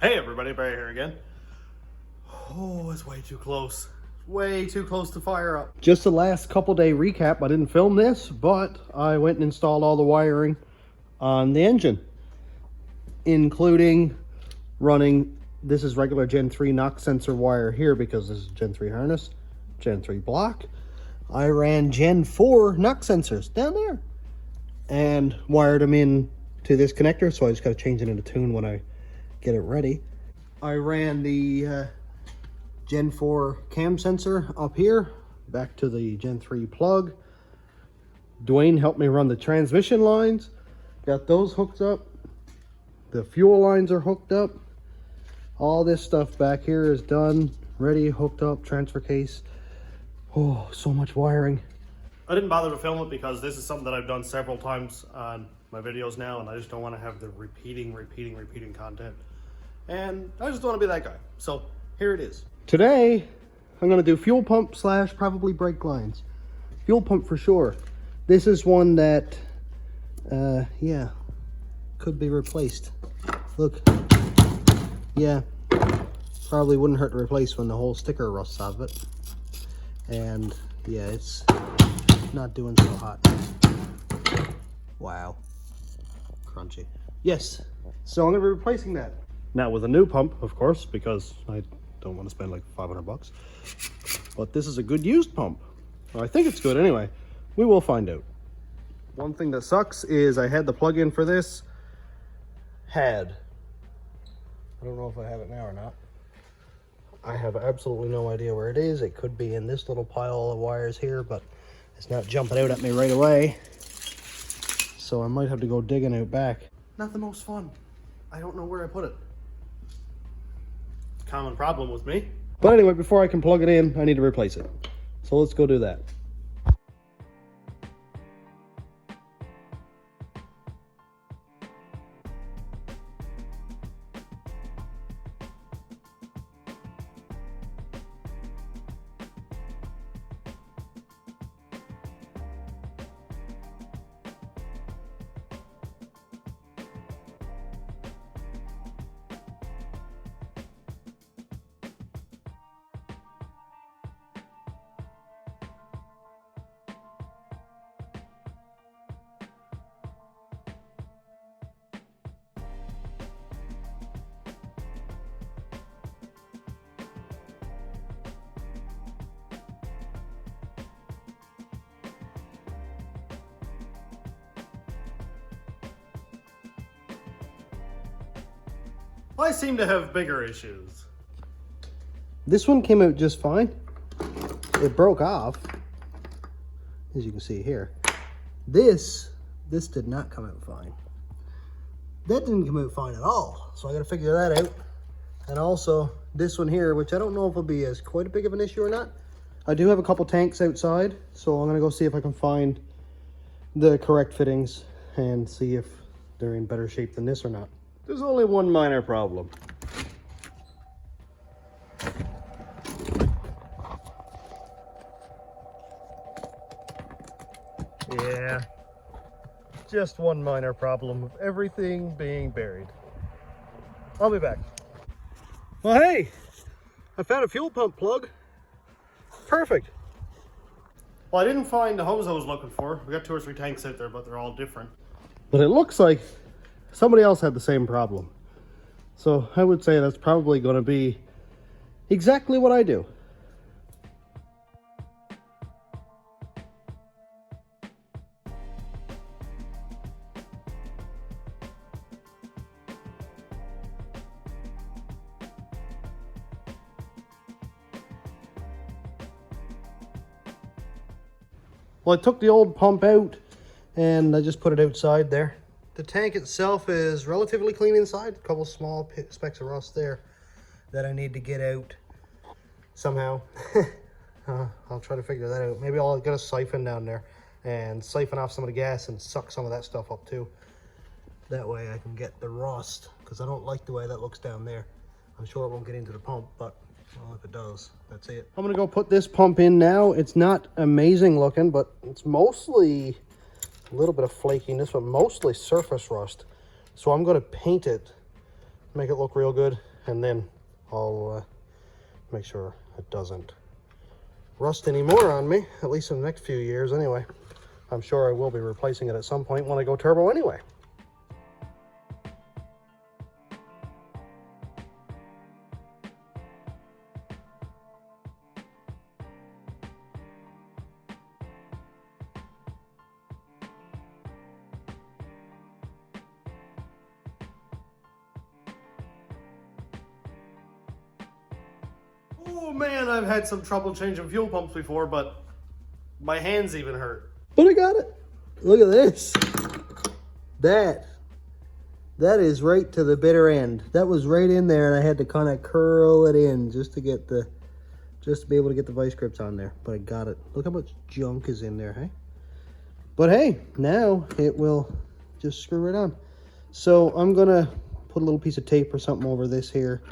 Hey everybody, Barry here again. Oh, it's way too close. Way too close to fire up. Just the last couple day recap. I didn't film this, but I went and installed all the wiring on the engine, including running, this is regular Gen 3 knock sensor wire here because this is Gen 3 harness, Gen 3 block. I ran Gen 4 knock sensors down there and wired them in to this connector, so I just got to change it into tune when I get it ready. I ran the Gen 4 cam sensor up here back to the Gen 3 plug. Dwayne helped me run the transmission lines, got those hooked up. The fuel lines are hooked up. All this stuff back here is done, ready, hooked up, transfer case. Oh, so much wiring. I didn't bother to film it because this is something that I've done several times on my videos now, and I just don't want to have the repeating content. And I just don't want to be that guy. So here it is. Today, I'm going to do fuel pump / probably brake lines. Fuel pump for sure. This is one that, yeah, could be replaced. Look, yeah, probably wouldn't hurt to replace when the whole sticker rusts out of it. And yeah, it's not doing so hot. Wow, crunchy. Yes, so I'm going to be replacing that. Not with a new pump, of course, because I don't want to spend like $500. But this is a good used pump. Well, I think it's good anyway. We will find out. One thing that sucks is I had the plug-in for this. I don't know if I have it now or not. I have absolutely no idea where it is. It could be in this little pile of wires here, but it's not jumping out at me right away. So I might have to go digging out back. Not the most fun. I don't know where I put it. Common problem with me. But anyway, before I can plug it in, I need to replace it. So let's go do that. I seem to have bigger issues. This one came out just fine. It broke off, as you can see here. This did not come out fine. That didn't come out fine at all. So I gotta figure that out. And also this one here, which I don't know if will be as quite a big of an issue or not. I do have a couple tanks outside, so I'm gonna go see if I can find the correct fittings and see if they're in better shape than this or not. There's only one minor problem. Yeah, just one minor problem of everything being buried. I'll be back. Well, hey, I found a fuel pump plug. Perfect. Well, I didn't find the hose I was looking for. We got 2 or 3 tanks out there, but they're all different. But it looks like somebody else had the same problem. So I would say that's probably going to be exactly what I do. Well, I took the old pump out and I just put it outside there. The tank itself is relatively clean inside. A couple small specks of rust there that I need to get out somehow. I'll try to figure that out. Maybe I'll get a siphon down there and siphon off some of the gas and suck some of that stuff up too. That way I can get the rust, because I don't like the way that looks down there. I'm sure it won't get into the pump, but well, if it does, that's it. I'm gonna go put this pump in now. It's not amazing looking, but it's mostly a little bit of flakiness, but mostly surface rust. So I'm going to paint it make it look real good, and then I'll make sure it doesn't rust anymore on me, at least in the next few years anyway. I'm sure I will be replacing it at some point when I go turbo anyway. Oh man, I've had some trouble changing fuel pumps before, but my hands even hurt. But I got it. Look at this. That is right to the bitter end. That was right in there, and I had to kind of curl it in just to get the, just to be able to get the vice grips on there. But I got it. Look how much junk is in there, hey? But hey, now it will just screw right on. So I'm gonna put a little piece of tape or something over this here,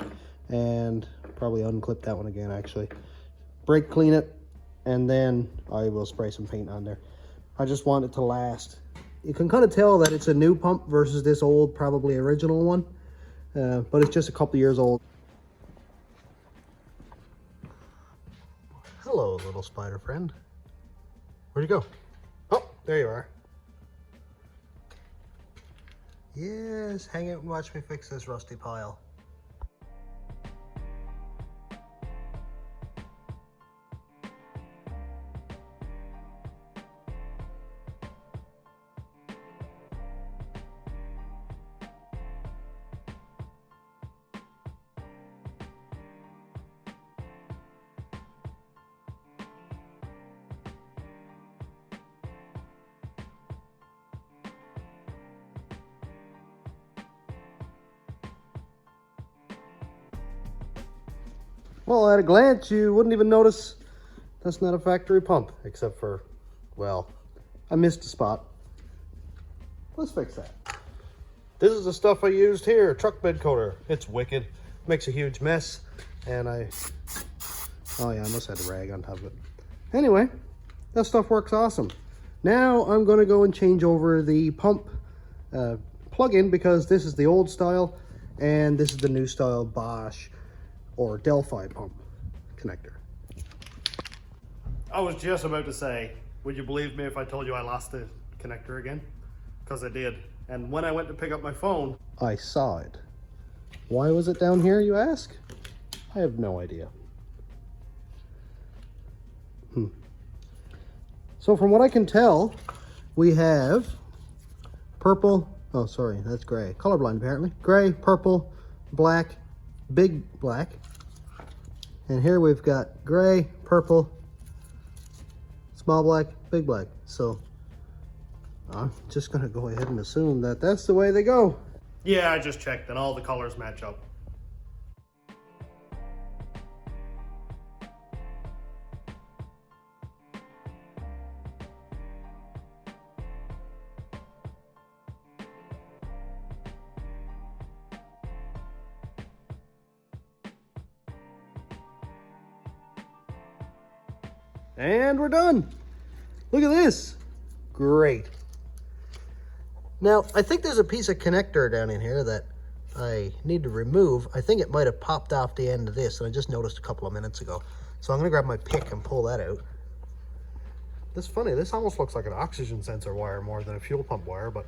and probably unclip that one again actually. Brake clean it, and then I will spray some paint on there. I just want it to last. You can kind of tell that it's a new pump versus this old, probably original one, but it's just a couple years old. Hello, little spider friend. Where'd you go? Oh, there you are. Yes, hang out and watch me fix this rusty pile. Well, at a glance, you wouldn't even notice that's not a factory pump, except for, well, I missed a spot. Let's fix that. This is the stuff I used here, truck bed coater. It's wicked, makes a huge mess, and oh yeah, I must have had a rag on top of it. Anyway, that stuff works awesome. Now I'm gonna go and change over the pump plug-in, because this is the old style, and this is the new style Bosch or Delphi pump connector. I was just about to say, would you believe me if I told you I lost the connector again? Because I did. And when I went to pick up my phone, I saw it. Why was it down here, you ask? I have no idea. So from what I can tell, we have purple, oh sorry, that's gray. Colorblind apparently. Gray, purple, black, big black. And here we've got gray, purple, small black, big black. So I'm just gonna go ahead and assume that that's the way they go. yeah, I just checked and all the colors match up. And we're done. Look at this. Great. Now, I think there's a piece of connector down in here that I need to remove. I think it might have popped off the end of this, and I just noticed a couple of minutes ago. So I'm gonna grab my pick and pull that out. This is funny, this almost looks like an oxygen sensor wire more than a fuel pump wire, but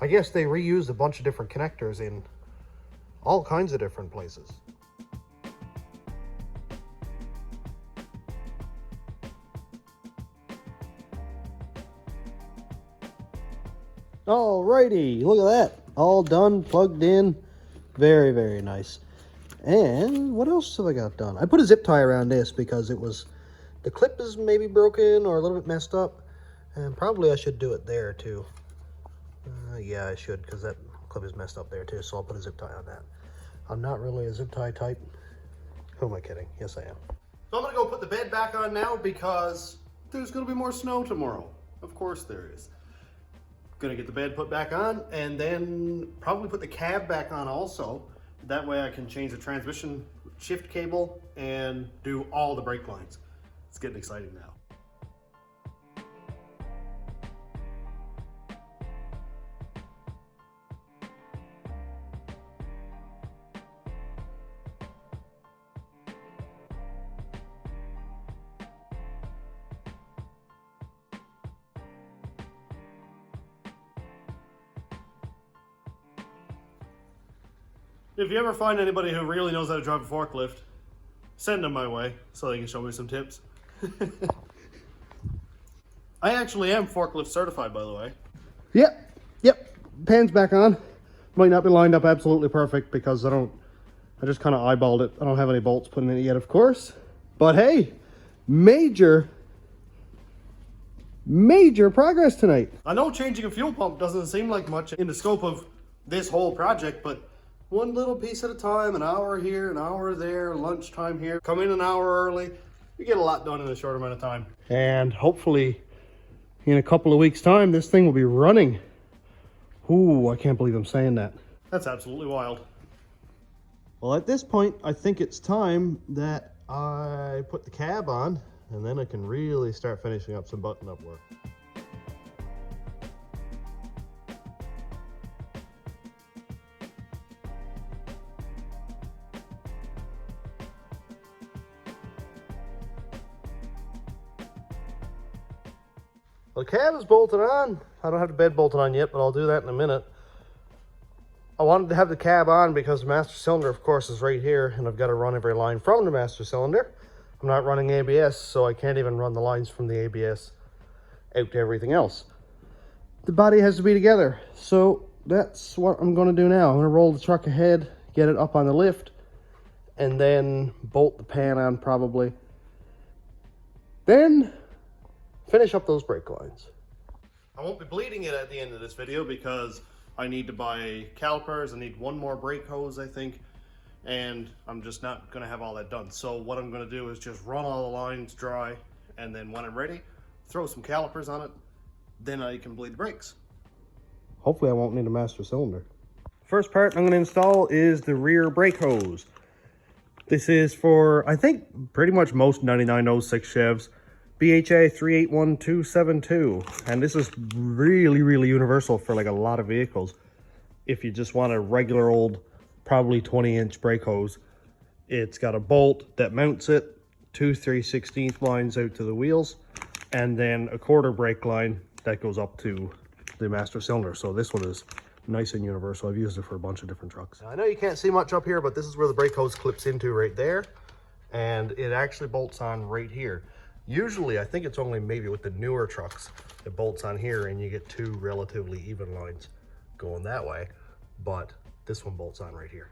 I guess they reused a bunch of different connectors in all kinds of different places. Alrighty, look at that. All done, plugged in. Very, very nice. And what else have I got done? I put a zip tie around this because it was, the clip is maybe broken or a little bit messed up. And probably I should do it there too. Yeah, I should, because that clip is messed up there too. So I'll put a zip tie on that. I'm not really a zip tie type. Who am I kidding? Yes, I am. So I'm gonna go put the bed back on now because there's gonna be more snow tomorrow. Of course there is. Gonna get the bed put back on and then probably put the cab back on also. That way I can change the transmission shift cable and do all the brake lines. It's getting exciting now. If you ever find anybody who really knows how to drive a forklift, send them my way so they can show me some tips. I actually am forklift certified, by the way. Yep. Pan's back on. Might not be lined up absolutely perfect because I just kind of eyeballed it. I don't have any bolts put in it yet, of course. But hey, major progress tonight. I know changing a fuel pump doesn't seem like much in the scope of this whole project, but one little piece at a time, an hour here, an hour there, lunchtime here, come in an hour early, you get a lot done in a short amount of time. And hopefully in a couple of weeks' time, this thing will be running. Ooh, I can't believe I'm saying that. That's absolutely wild. Well, at this point, I think it's time that I put the cab on, and then I can really start finishing up some button-up work. Well, the cab is bolted on. I don't have the bed bolted on yet, but I'll do that in a minute. I wanted to have the cab on because the master cylinder, of course, is right here, and I've got to run every line from the master cylinder. I'm not running ABS, so I can't even run the lines from the ABS out to everything else. The body has to be together, so that's what I'm going to do now. I'm going to roll the truck ahead, get it up on the lift, and then bolt the pan on probably. Then finish up those brake lines. I won't be bleeding it at the end of this video because I need to buy calipers. I need one more brake hose, I think, and I'm just not going to have all that done. So what I'm going to do is just run all the lines dry, and then when I'm ready, throw some calipers on it. Then I can bleed the brakes. Hopefully I won't need a master cylinder. First part I'm going to install is the rear brake hose. This is for, I think, pretty much most 9906 Chevs. BHA 381272, and this is really universal for like a lot of vehicles. If you just want a regular old, probably 20-inch brake hose, it's got a bolt that mounts it, 2 3/16 lines out to the wheels, and then a quarter brake line that goes up to the master cylinder. So this one is nice and universal. I've used it for a bunch of different trucks. Now, I know you can't see much up here, but this is where the brake hose clips into right there, and it actually bolts on right here. Usually, I think it's only maybe with the newer trucks, it bolts on here and you get two relatively even lines going that way, but this one bolts on right here.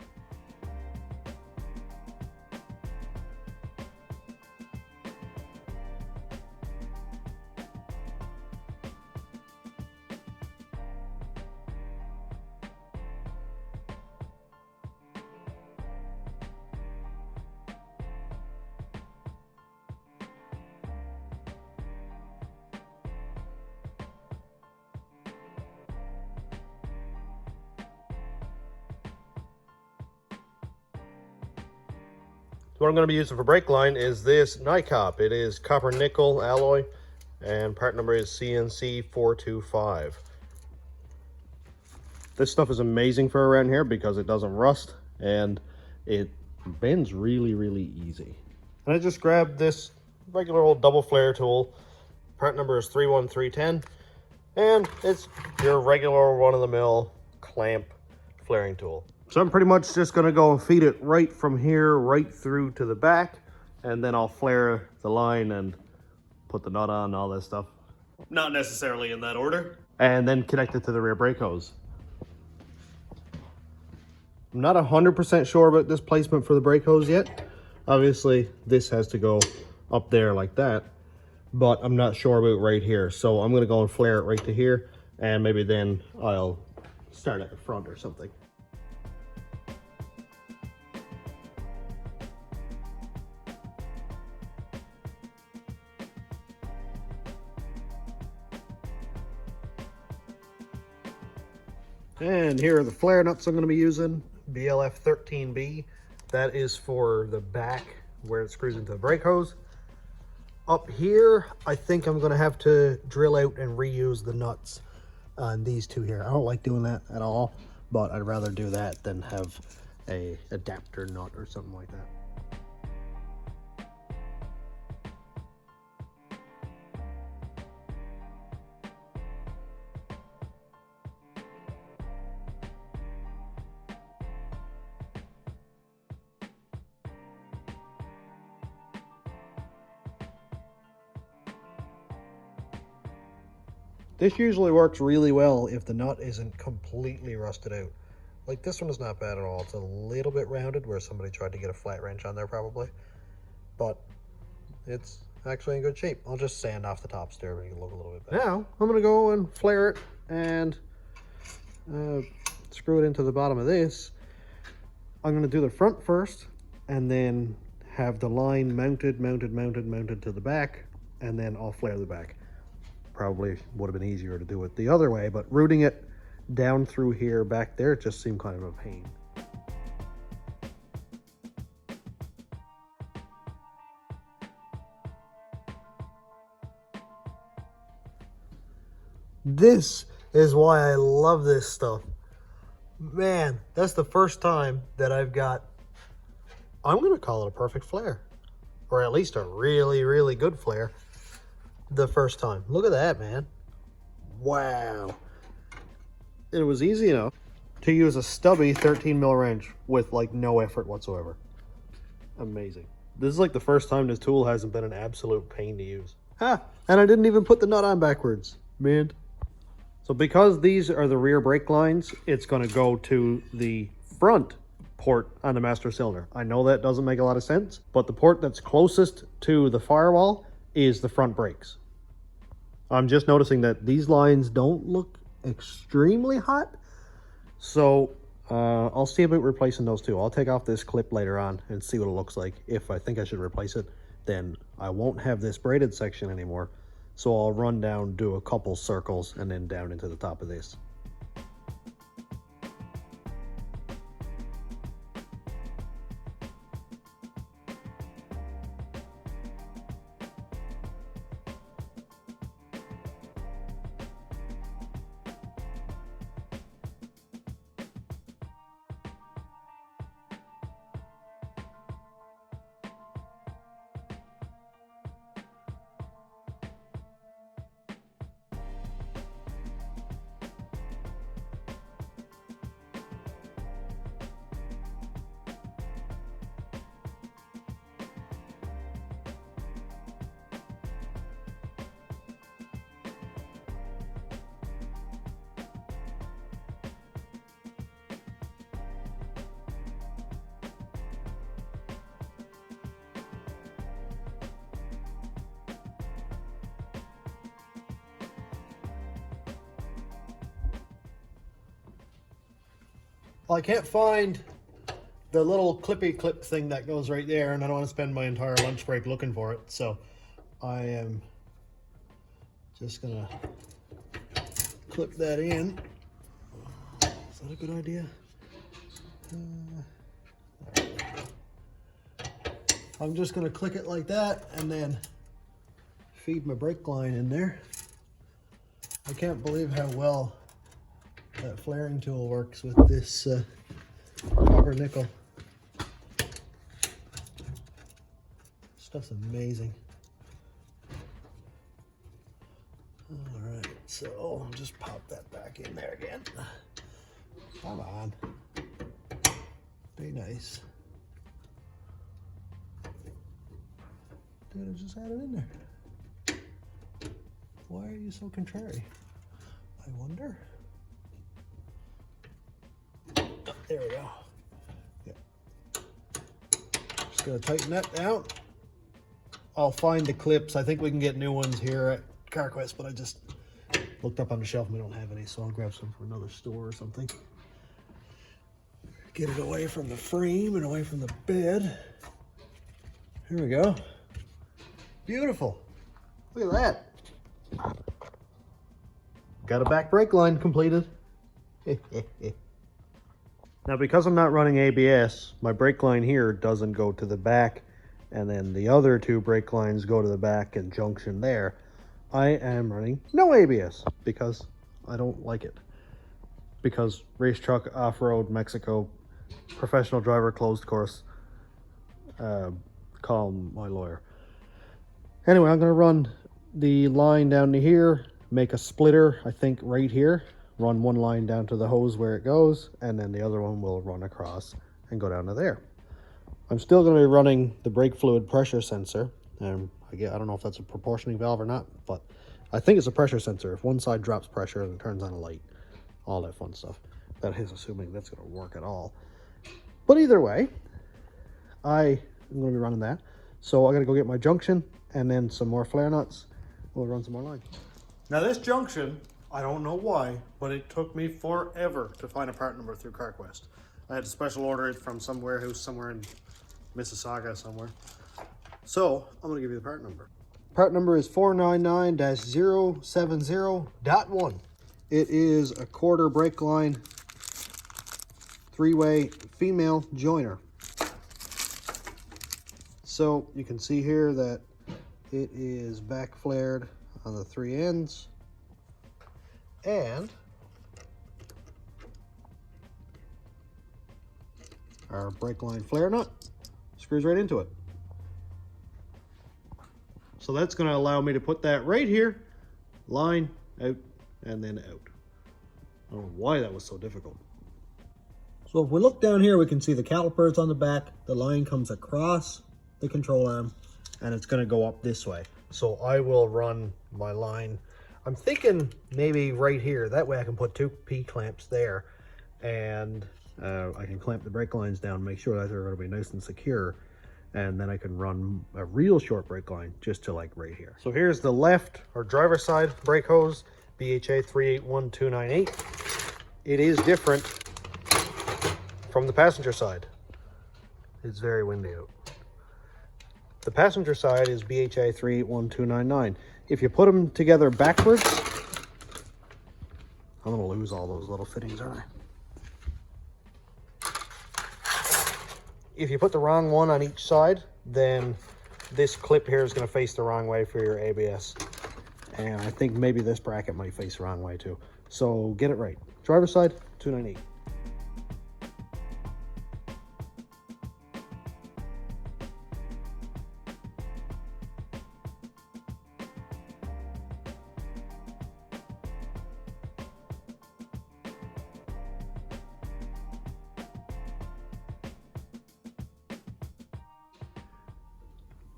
What I'm going to be using for brake line is this NiCop. It is copper nickel alloy, and part number is CNC 425. This stuff is amazing for around here because it doesn't rust and it bends really easy. And I just grabbed this regular old double flare tool. Part number is 31310, and it's your regular one-of-the-mill clamp flaring tool. So I'm pretty much just going to go and feed it right from here right through to the back, and then I'll flare the line and put the nut on, all that stuff. Not necessarily in that order. And then connect it to the rear brake hose. I'm not 100% sure about this placement for the brake hose yet. Obviously, this has to go up there like that, but I'm not sure about right here. So I'm going to go and flare it right to here, and maybe then I'll start at the front or something. And here are the flare nuts I'm going to be using. BLF 13B. That is for the back where it screws into the brake hose. Up here, I think I'm going to have to drill out and reuse the nuts on these two here. I don't like doing that at all, but I'd rather do that than have a adapter nut or something like that. This usually works really well if the nut isn't completely rusted out. Like this one is not bad at all. It's a little bit rounded where somebody tried to get a flat wrench on there probably. But it's actually in good shape. I'll just sand off the tops there to make it look a little bit better. Now I'm going to go and flare it and screw it into the bottom of this. I'm going to do the front first and then have the line mounted to the back, and then I'll flare the back. Probably would have been easier to do it the other way, but routing it down through here back there, it just seemed kind of a pain. This is why I love this stuff. Man, that's the first time that I've got, I'm going to call it a perfect flare, or at least a really, really good flare the first time. Look at that, man. Wow. It was easy enough to use a stubby 13 mil wrench with like no effort whatsoever. Amazing. This is like the first time this tool hasn't been an absolute pain to use. Ha! And I didn't even put the nut on backwards, man. So because these are the rear brake lines, it's going to go to the front port on the master cylinder. I know that doesn't make a lot of sense, but the port that's closest to the firewall is the front brakes. I'm just noticing that these lines don't look extremely hot, so I'll see about replacing those two. I'll take off this clip later on and see what it looks like. If I think I should replace it, then I won't have this braided section anymore. So I'll run down, do a couple circles, and then down into the top of this. Well, I can't find the little clippy clip thing that goes right there, and I don't want to spend my entire lunch break looking for it, so I am just gonna clip that in. Is that a good idea? I'm just gonna click it like that and then feed my brake line in there. I can't believe how well that flaring tool works with this copper nickel. Stuff's amazing. All right, so I'll just pop that back in there again. Come on, be nice. Dude, I just had it in there. Why are you so contrary? I wonder. Oh, there we go. Yeah. Just gonna tighten that down. I'll find the clips. I think we can get new ones here at Carquest, but I just looked up on the shelf and we don't have any, so I'll grab some from another store or something. Get it away from the frame and away from the bed. Here we go. Beautiful. Look at that. Got a back brake line completed. Now, because I'm not running ABS, my brake line here doesn't go to the back, and then the other two brake lines go to the back and junction there. I am running no ABS because I don't like it. Because race truck, off-road, Mexico, professional driver, closed course. Call my lawyer. Anyway, I'm going to run the line down to here, make a splitter, I think right here, run one line down to the hose where it goes, and then the other one will run across and go down to there. I'm still going to be running the brake fluid pressure sensor. I don't know if that's a proportioning valve or not, but I think it's a pressure sensor. If one side drops pressure, then it turns on a light. All that fun stuff. That is assuming that's going to work at all. But either way, I am going to be running that. So I got to go get my junction and then some more flare nuts. We'll run some more line. Now this junction, I don't know why, but it took me forever to find a part number through Carquest. I had to special order it from some warehouse somewhere in Mississauga somewhere. So I'm going to give you the part number. Part number is 499-070.1. It is a quarter brake line, 3-way female joiner. So you can see here that it is back flared on the 3 ends, and our brake line flare nut screws right into it. So that's going to allow me to put that right here, line, out, and then out. I don't know why that was so difficult. So if we look down here, we can see the calipers on the back. The line comes across the control arm, and it's going to go up this way. So I will run my line. I'm thinking maybe right here. That way I can put 2 P-clamps there, and I can clamp the brake lines down, make sure that they're going to be nice and secure. And then I can run a real short brake line just to like right here. So here's the left or driver's side brake hose, BHA 381298. It is different from the passenger side. It's very windy out. The passenger side is BHA 381299. If you put them together backwards, I'm gonna lose all those little fittings, aren't I? If you put the wrong one on each side, then this clip here is going to face the wrong way for your ABS. And I think maybe this bracket might face the wrong way too. So get it right. Driver's side, 298.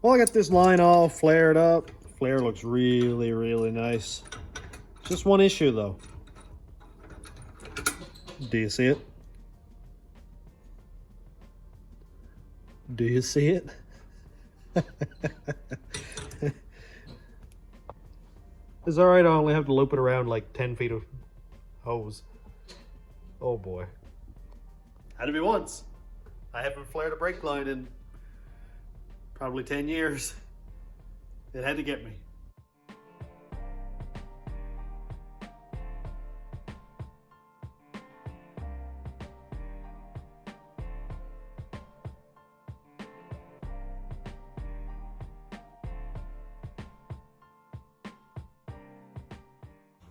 Well, I got this line all flared up. Flare looks really, really nice. Just one issue though. Do you see it? Do you see it? It's all right, I only have to loop it around like 10 feet of hose. Oh boy. Had to be once. I haven't flared a brake line in probably 10 years. It had to get me.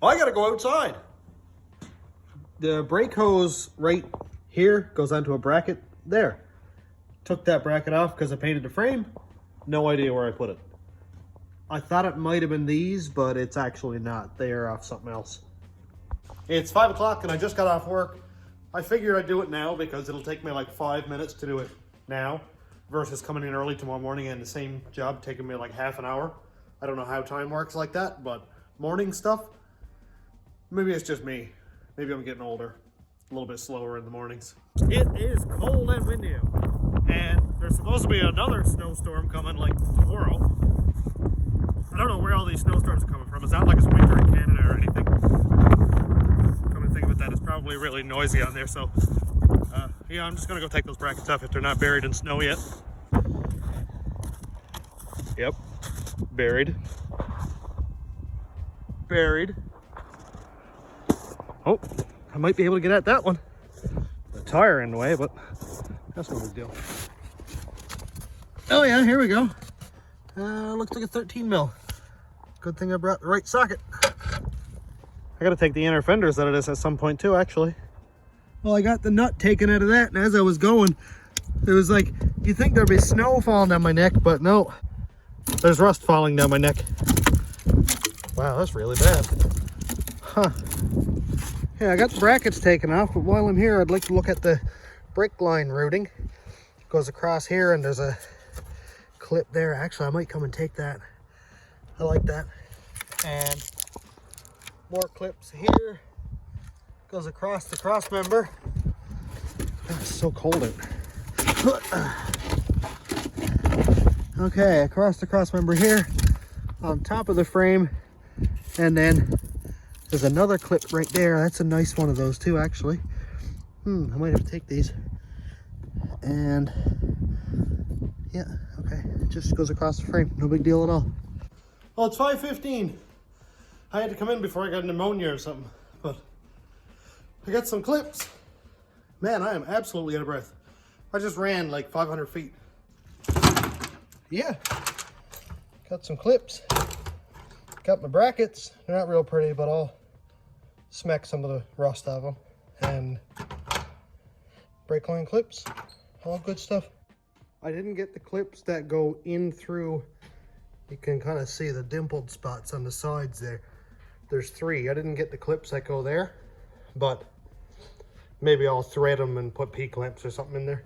Well, I gotta go outside. The brake hose right here goes onto a bracket there. Took that bracket off because I painted the frame. No idea where I put it. I thought it might have been these, but it's actually not. They are off something else. It's 5 o'clock and I just got off work. I figured I'd do it now because it'll take me like 5 minutes to do it now versus coming in early tomorrow morning and the same job taking me like half an hour. I don't know how time works like that, but morning stuff, maybe it's just me. Maybe I'm getting older. A little bit slower in the mornings. It is cold and windy out. And there's supposed to be another snowstorm coming like tomorrow. I don't know where all these snowstorms are coming from. It's not like it's winter in Canada or anything. Come to think of it, that it's probably really noisy on there. So yeah, I'm just gonna go take those brackets off if they're not buried in snow yet. Yep, buried. Buried. Oh, I might be able to get at that one. The tire in the way, but that's no big deal. Oh yeah, here we go. Looks like a 13 mil. Good thing I brought the right socket. I gotta take the inner fenders out of this at some point too, actually. Well, I got the nut taken out of that, and as I was going, it was like, you'd think there'd be snow falling down my neck, but no. There's rust falling down my neck. Wow, that's really bad. Huh. Yeah, I got the brackets taken off, but while I'm here, I'd like to look at the brake line routing. It goes across here, and there's a clip there. Actually, I might come and take that. I like that. And more clips here. Goes across the cross member. Oh, it's so cold out. Okay, across the cross member here, on top of the frame, and then there's another clip right there. That's a nice one of those too, actually. I might have to take these. And yeah, okay, it just goes across the frame. No big deal at all. Well, it's 5:15. I had to come in before I got pneumonia or something, but I got some clips. Man, I am absolutely out of breath. I just ran like 500 feet. Yeah, got some clips. Got my brackets. They're not real pretty, but I'll smack some of the rust out of them. And brake line clips, all good stuff. I didn't get the clips that go in through. You can kind of see the dimpled spots on the sides there. There's 3. I didn't get the clips that go there, but maybe I'll thread them and put P-clamps or something in there.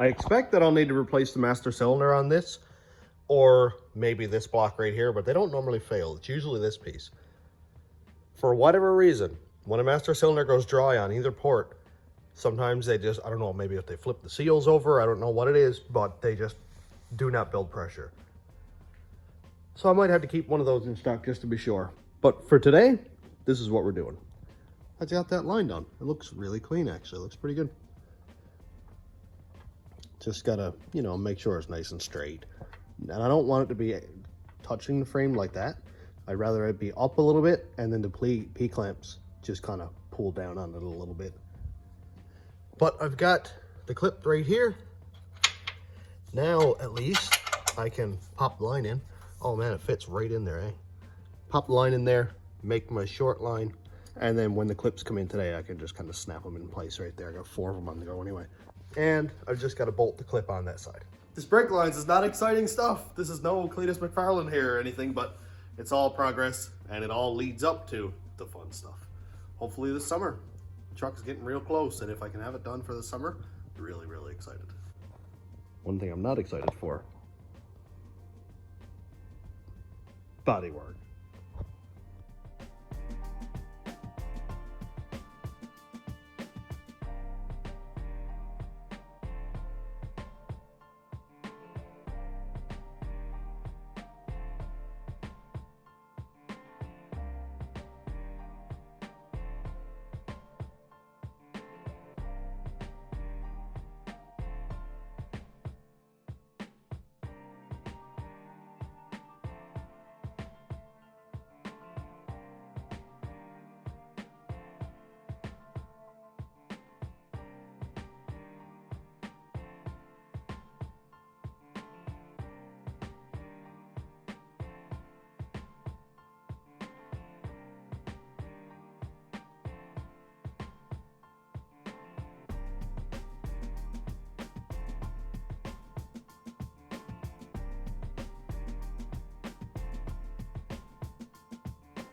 I expect that I'll need to replace the master cylinder on this, or maybe this block right here, but they don't normally fail. It's usually this piece. For whatever reason, when a master cylinder goes dry on either port, sometimes they just, I don't know, maybe if they flip the seals over, I don't know what it is, but they just do not build pressure. So I might have to keep one of those in stock just to be sure. But for today, this is what we're doing. I got that line done. It looks really clean, actually. It looks pretty good. Just gotta, you know, make sure it's nice and straight. And I don't want it to be touching the frame like that. I'd rather it be up a little bit, and then the P-clamps just kind of pull down on it a little bit. But I've got the clip right here. Now, at least, I can pop the line in. Oh man, it fits right in there, eh? Pop the line in there, make my short line, and then when the clips come in today, I can just kind of snap them in place right there. I got 4 of them on the go anyway. And I've just got to bolt the clip on that side. This brake lines is not exciting stuff. This is no Cletus McFarlane here or anything, but it's all progress, and it all leads up to the fun stuff. Hopefully this summer. The truck is getting real close, and if I can have it done for the summer, really, really excited. One thing I'm not excited for, body work.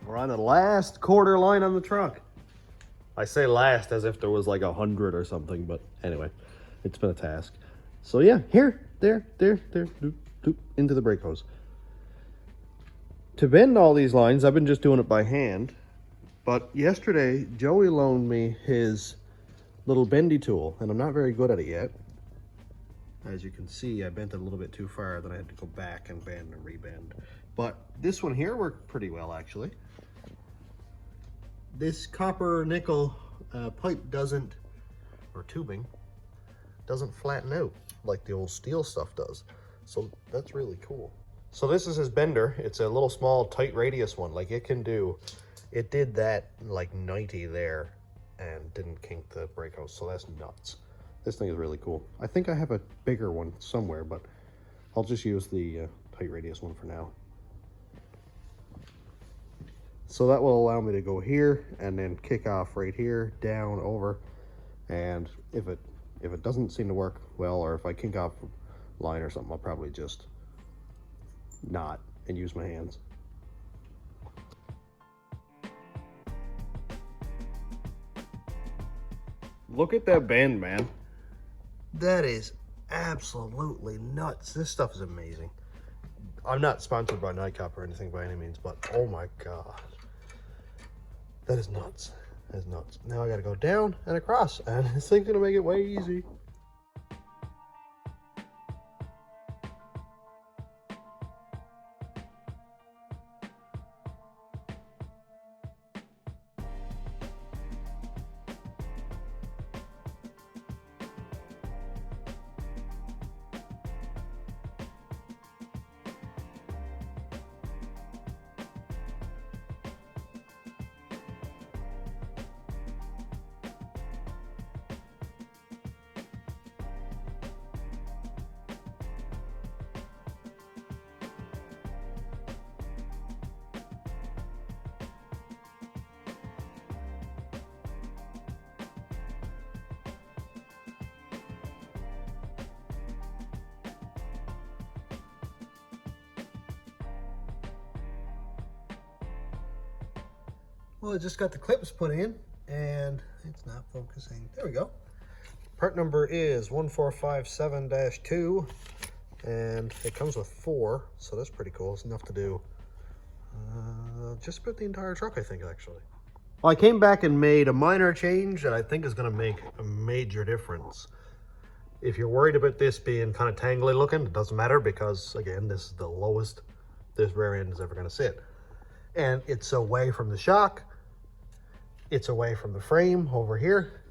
We're on the last quarter line on the truck. I say last as if there was like 100 or something, but anyway, it's been a task. So yeah, here, there, doop, doop, into the brake hose. To bend all these lines, I've been just doing it by hand, but yesterday, Joey loaned me his little bendy tool, and I'm not very good at it yet. As you can see, I bent it a little bit too far, then I had to go back and bend and rebend. But this one here worked pretty well, actually. This copper nickel pipe doesn't, or tubing, doesn't flatten out like the old steel stuff does. So that's really cool. So this is his bender. It's a little small tight radius one. Like it did that like 90 there and didn't kink the brake hose. So that's nuts. This thing is really cool. I think I have a bigger one somewhere, but I'll just use the tight radius one for now. So that will allow me to go here and then kick off right here, down, over. And if it doesn't seem to work well, or if I kink off line or something, I'll probably just not and use my hands. Look at that bend, man. That is absolutely nuts. This stuff is amazing. I'm not sponsored by Nightcap or anything by any means, but oh my God. That is nuts. That is nuts. Now I gotta go down and across, and this thing's gonna make it way easy. Well, I just got the clips put in and it's not focusing. There we go. Part number is 1457-2 and it comes with 4, so that's pretty cool. It's enough to do just about the entire truck, I think, actually. Well, I came back and made a minor change that I think is going to make a major difference. If you're worried about this being kind of tangly looking, it doesn't matter because, again, this is the lowest this rear end is ever going to sit. And it's away from the shock. It's away from the frame over here.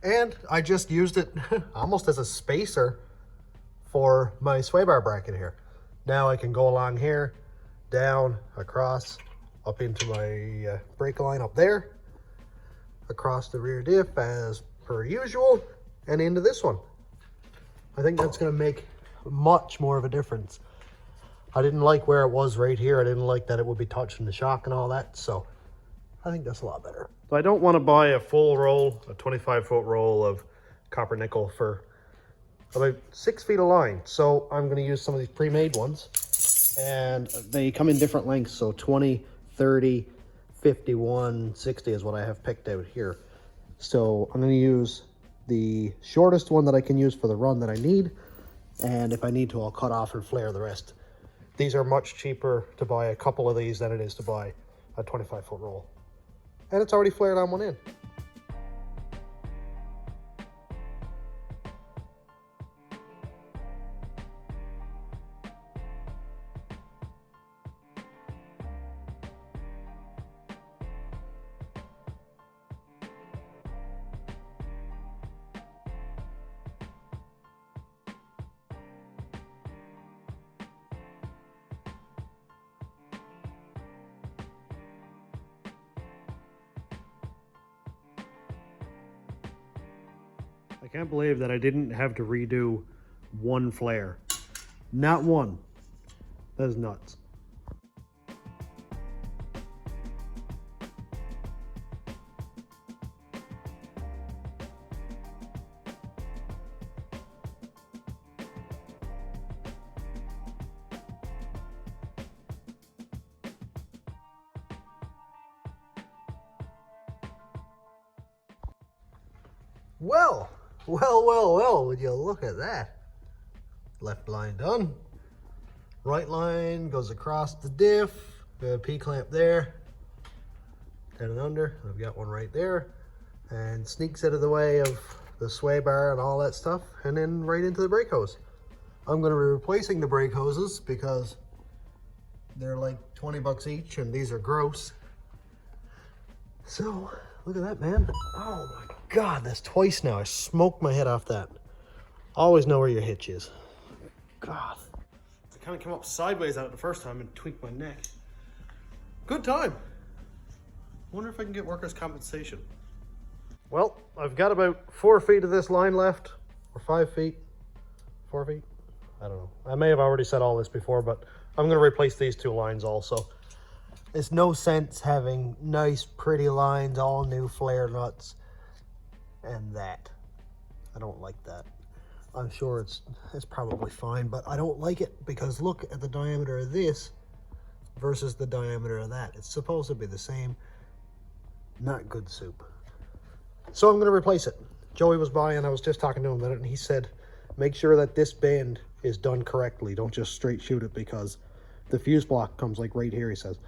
And I just used it almost as a spacer for my sway bar bracket here. Now I can go along here, down, across, up into my brake line up there, across the rear diff as per usual, and into this one. I think that's going to make much more of a difference. I didn't like where it was right here. I didn't like that it would be touching the shock and all that, so I think that's a lot better. So I don't want to buy a full roll, a 25-foot roll of copper nickel for about 6 feet of line. So I'm going to use some of these pre-made ones, and they come in different lengths. So 20, 30, 51, 60 is what I have picked out here. So I'm going to use the shortest one that I can use for the run that I need. And if I need to, I'll cut off and flare the rest. These are much cheaper to buy a couple of these than it is to buy a 25-foot roll. And it's already flared on one end. I can't believe that I didn't have to redo one flare. Not one. That is nuts. Well, would you look at that? Left line done. Right line goes across the diff. We have a P-clamp there. Down and under. I've got one right there. And sneaks out of the way of the sway bar and all that stuff. And then right into the brake hose. I'm going to be replacing the brake hoses because they're like 20 bucks each and these are gross. So, look at that, man. Oh my God, that's twice now. I smoked my head off that. Always know where your hitch is. God. I kind of came up sideways at it the first time and tweaked my neck. Good time. Wonder if I can get workers' compensation. Well, I've got about 4 feet of this line left, or 5 feet, 4 feet. I don't know. I may have already said all this before, but I'm going to replace these two lines also. It's no sense having nice, pretty lines, all new flare nuts, and that. I don't like that. I'm sure it's probably fine, but I don't like it because look at the diameter of this versus the diameter of that. It's supposed to be the same. Not good soup. So I'm going to replace it. Joey was by and I was just talking to him about it, and he said, make sure that this bend is done correctly. Don't just straight shoot it because the fuse block comes like right here, he says.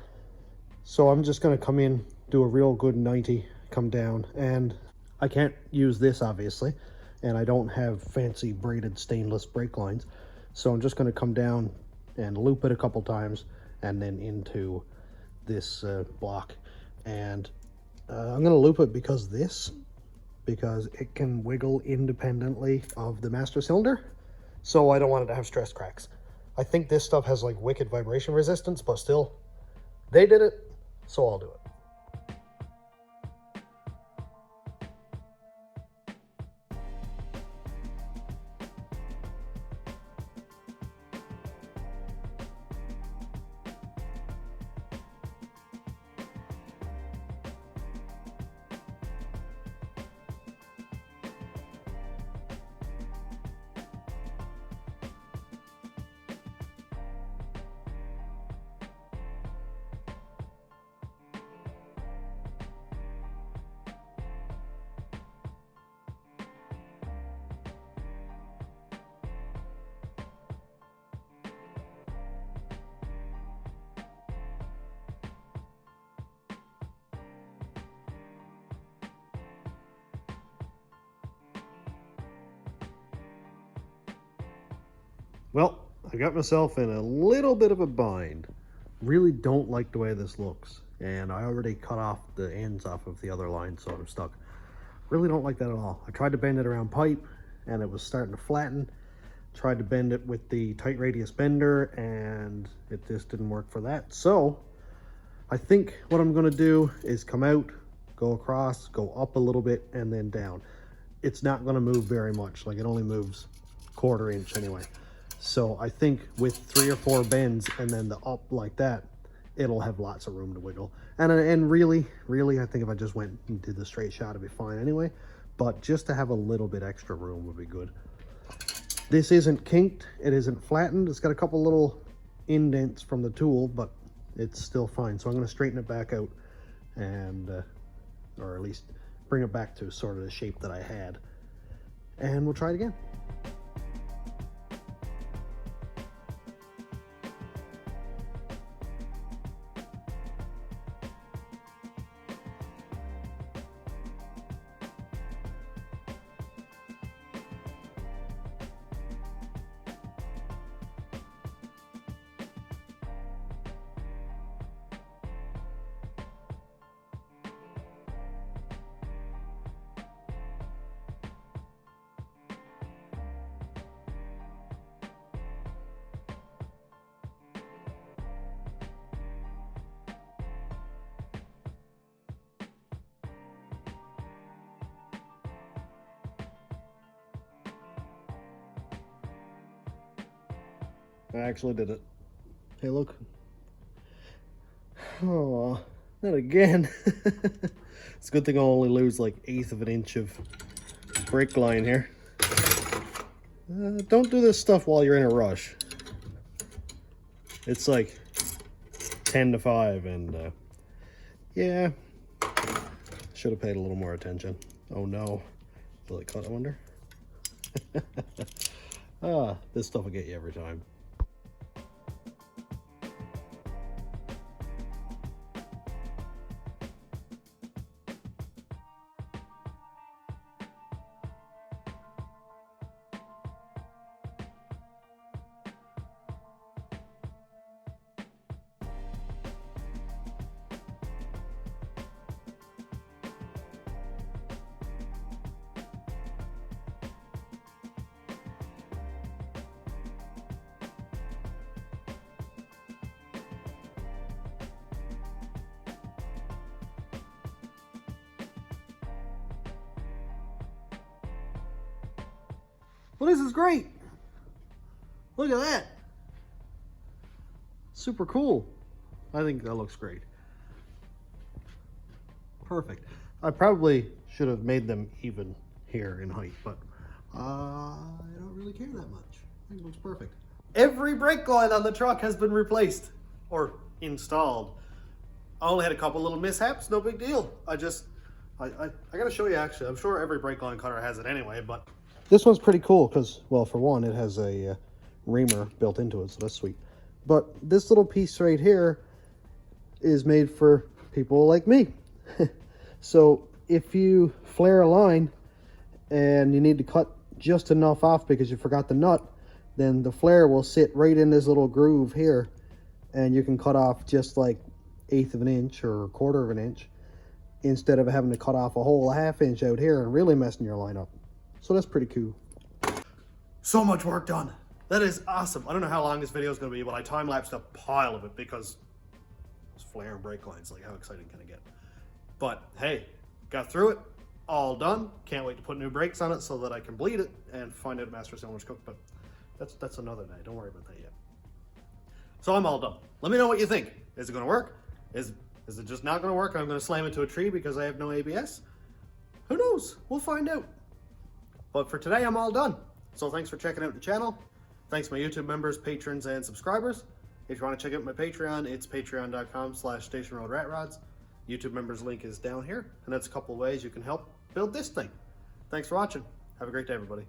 So I'm just going to come in, do a real good 90, come down, and I can't use this obviously, and I don't have fancy braided stainless brake lines. So I'm just going to come down and loop it a couple times and then into this block. And I'm going to loop it because it can wiggle independently of the master cylinder. So I don't want it to have stress cracks. I think this stuff has like wicked vibration resistance, but still, they did it, so I'll do it. Well, I got myself in a little bit of a bind. Really don't like the way this looks. And I already cut off the ends off of the other line, so I'm stuck. Really don't like that at all. I tried to bend it around pipe and it was starting to flatten. Tried to bend it with the tight radius bender and it just didn't work for that. So I think what I'm gonna do is come out, go across, go up a little bit and then down. It's not gonna move very much. Like it only moves 1/4 inch anyway. So I think with 3 or 4 bends and then the up like that, it'll have lots of room to wiggle. And really, I think if I just went and did the straight shot, it'd be fine anyway. But just to have a little bit extra room would be good. This isn't kinked, it isn't flattened. It's got a couple little indents from the tool, but it's still fine. So I'm gonna straighten it back out and, or at least bring it back to sort of the shape that I had. And we'll try it again. I actually did it. Hey, look. Oh, not again. It's a good thing I'll only lose like 1/8 of an inch of brake line here. Don't do this stuff while you're in a rush. It's like 10 to 5 and yeah, should have paid a little more attention. Oh no, will it cut, I wonder? This stuff will get you every time. Well, this is great. Look at that. Super cool. I think that looks great. perfect. I probably should have made them even here in height, but I don't really care that much. I think it looks perfect. Every brake line on the truck has been replaced or installed. I only had a couple little mishaps, no big deal. I gotta show you actually. I'm sure every brake line cutter has it anyway, but this one's pretty cool because, well, for one, it has a reamer built into it, so that's sweet. But this little piece right here is made for people like me. So if you flare a line and you need to cut just enough off because you forgot the nut, then the flare will sit right in this little groove here, and you can cut off just like 1/8 of an inch or 1/4 of an inch instead of having to cut off a whole 1/2 inch out here and really messing your line up. So that's pretty cool. so much work done. That is awesome. I don't know how long this video is going to be, but I time-lapsed a pile of it because it's flare and brake lines. Like, how exciting can it get? But hey, got through it. All done. Can't wait to put new brakes on it so that I can bleed it and find out master cylinder's cooked. But that's another day. Don't worry about that yet. So I'm all done. Let me know what you think. Is it going to work? Is it just not going to work? I'm going to slam into a tree because I have no ABS? Who knows? We'll find out. But for today, I'm all done. So thanks for checking out the channel. Thanks my YouTube members, patrons, and subscribers. If you want to check out my Patreon, it's patreon.com/stationroadratrods. YouTube members link is down here, and that's a couple of ways you can help build this thing. Thanks for watching. Have a great day, everybody.